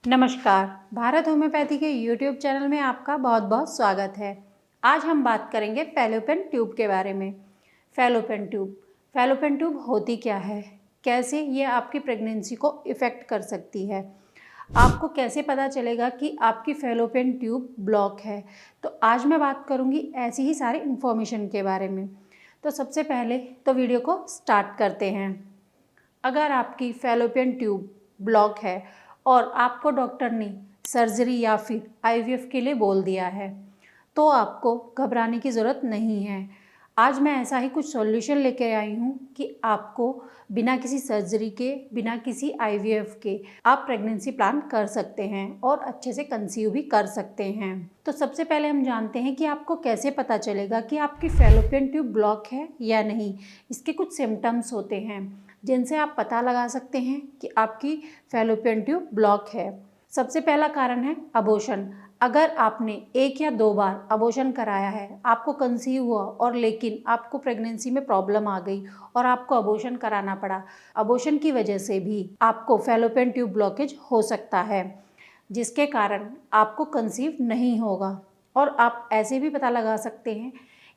नमस्कार, भारत होम्योपैथी के YouTube channel में आपका बहुत बहुत स्वागत है। आज हम बात करेंगे फैलोपियन ट्यूब के बारे में। फैलोपियन ट्यूब होती क्या है, कैसे ये आपकी प्रेगनेंसी को इफ़ेक्ट कर सकती है, आपको कैसे पता चलेगा कि आपकी फैलोपियन ट्यूब ब्लॉक है। तो आज मैं बात करूँगी ऐसी ही सारी इन्फॉर्मेशन के बारे में। तो सबसे पहले तो वीडियो को स्टार्ट करते हैं। अगर आपकी फैलोपियन ट्यूब ब्लॉक है और आपको डॉक्टर ने सर्जरी या फिर आईवीएफ के लिए बोल दिया है, तो आपको घबराने की ज़रूरत नहीं है। आज मैं ऐसा ही कुछ सॉल्यूशन लेकर आई हूँ कि आपको बिना किसी सर्जरी के, बिना किसी आईवीएफ के आप प्रेगनेंसी प्लान कर सकते हैं और अच्छे से कंसीव भी कर सकते हैं। तो सबसे पहले हम जानते हैं कि आपको कैसे पता चलेगा कि आपकी फैलोपियन ट्यूब ब्लॉक है या नहीं। इसके कुछ सिम्टम्स होते हैं जिनसे आप पता लगा सकते हैं कि आपकी फैलोपियन ट्यूब ब्लॉक है। सबसे पहला कारण है अबॉर्शन। अगर आपने 1 या 2 बार अबॉर्शन कराया है, आपको कंसीव हुआ और लेकिन आपको प्रेगनेंसी में प्रॉब्लम आ गई और आपको अबॉर्शन कराना पड़ा, अबॉर्शन की वजह से भी आपको फैलोपियन ट्यूब ब्लॉकेज हो सकता है, जिसके कारण आपको कंसीव नहीं होगा। और आप ऐसे भी पता लगा सकते हैं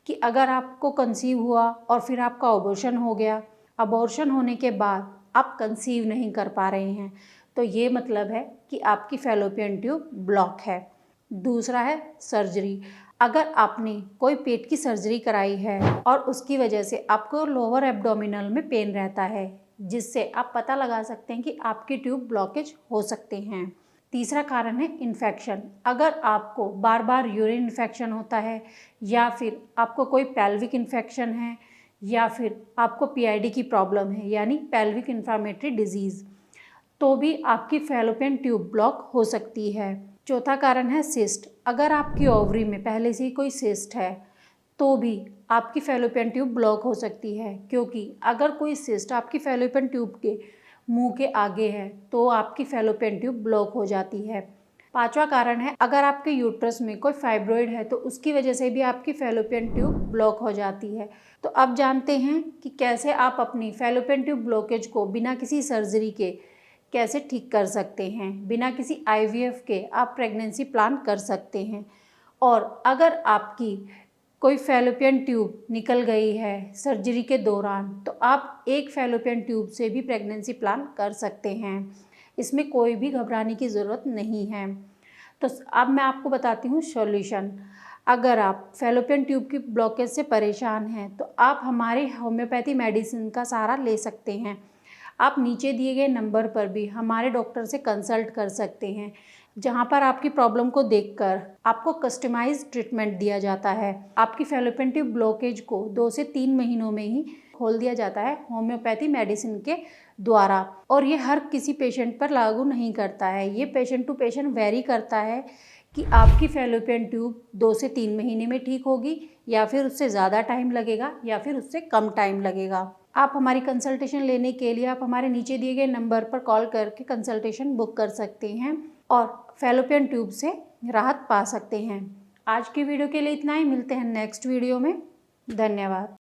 कि अगर आपको कंसीव हुआ और फिर आपका अबॉर्शन हो गया, अबॉर्शन होने के बाद आप कंसीव नहीं कर पा रहे हैं, तो ये मतलब है कि आपकी फैलोपियन ट्यूब ब्लॉक है। दूसरा है सर्जरी। अगर आपने कोई पेट की सर्जरी कराई है और उसकी वजह से आपको लोअर एब्डोमिनल में पेन रहता है, जिससे आप पता लगा सकते हैं कि आपकी ट्यूब ब्लॉकेज हो सकते हैं। तीसरा कारण है इन्फेक्शन। अगर आपको बार बार यूरिन इन्फेक्शन होता है या फिर आपको कोई पेल्विक इन्फेक्शन है या फिर आपको पीआईडी की प्रॉब्लम है यानी पेल्विक इन्फ्लेमेटरी डिजीज़, तो भी आपकी फैलोपियन ट्यूब ब्लॉक हो सकती है। चौथा कारण है सिस्ट। अगर आपकी ओवरी में पहले से ही कोई सिस्ट है तो भी आपकी फैलोपियन ट्यूब ब्लॉक हो सकती है, क्योंकि अगर कोई सिस्ट आपकी फैलोपियन ट्यूब के मुंह के आगे है तो आपकी फैलोपियन ट्यूब ब्लॉक हो जाती है। पांचवा कारण है अगर आपके यूट्रस में कोई फाइब्रॉइड है तो उसकी वजह से भी आपकी फैलोपियन ट्यूब ब्लॉक हो जाती है। तो अब जानते हैं कि कैसे आप अपनी फैलोपियन ट्यूब ब्लॉकेज को बिना किसी सर्जरी के कैसे ठीक कर सकते हैं। बिना किसी आईवीएफ के आप प्रेगनेंसी प्लान कर सकते हैं। और अगर आपकी कोई फैलोपियन ट्यूब निकल गई है सर्जरी के दौरान, तो आप एक फैलोपियन ट्यूब से भी प्रेगनेंसी प्लान कर सकते हैं। इसमें कोई भी घबराने की ज़रूरत नहीं है। तो अब मैं आपको बताती हूँ सॉल्यूशन। अगर आप फैलोपियन ट्यूब की ब्लॉकेज से परेशान हैं तो आप हमारे होम्योपैथी मेडिसिन का सहारा ले सकते हैं। आप नीचे दिए गए नंबर पर भी हमारे डॉक्टर से कंसल्ट कर सकते हैं, जहां पर आपकी प्रॉब्लम को देखकर आपको कस्टमाइज्ड ट्रीटमेंट दिया जाता है। आपकी फैलोपियन ट्यूब ब्लॉकेज को 2 से 3 महीनों में ही खोल दिया जाता है होम्योपैथी मेडिसिन के द्वारा। और ये हर किसी पेशेंट पर लागू नहीं करता है, ये पेशेंट टू पेशेंट वेरी करता है कि आपकी फैलोपियन ट्यूब 2 से 3 महीने में ठीक होगी या फिर उससे ज़्यादा टाइम लगेगा या फिर उससे कम टाइम लगेगा। आप हमारी कंसल्टेशन लेने के लिए आप हमारे नीचे दिए गए नंबर पर कॉल करके कंसल्टेशन बुक कर सकते हैं और फैलोपियन ट्यूब से राहत पा सकते हैं। आज की वीडियो के लिए इतना ही, मिलते हैं नेक्स्ट वीडियो में। धन्यवाद।